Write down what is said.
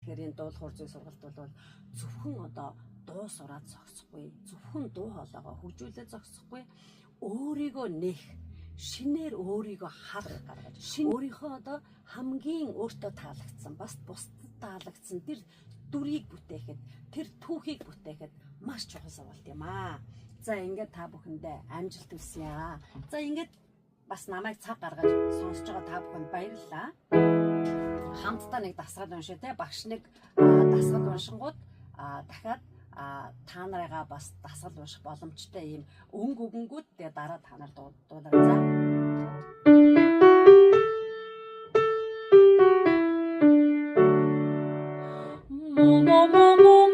тэрийн дуул хуурзын сургалт бол зөвхөн одоо дуу сураад зогсохгүй, зөвхөн дуу хоолойгоо хөгжүүлээд зогсохгүй, өөрийгөө нэх, шинээр өөрийгөө харах гаргаж, өөрийнхөө одоо хамгийн өөртөө таалагдсан, бас бусдад таалагдсан тэр дүрийг бүтээхэд, тэр түүхийг бүтээхэд маш чухал сургалт юм аа. За ингээд та бүхэндээ амжилт хүсье. За ингээд бас намайг цаг гаргаж сонсож байгаа та бүхэнд баярлалаа. Хамтдаа нэг дасгал уншъя те. Багш нэг дасгал уншингууд дахиад та нарыгаа бас дасгал унших боломжтой ийм өнгө өгөнгүүд тэгээ дараа та нар дуулаарай за. Мо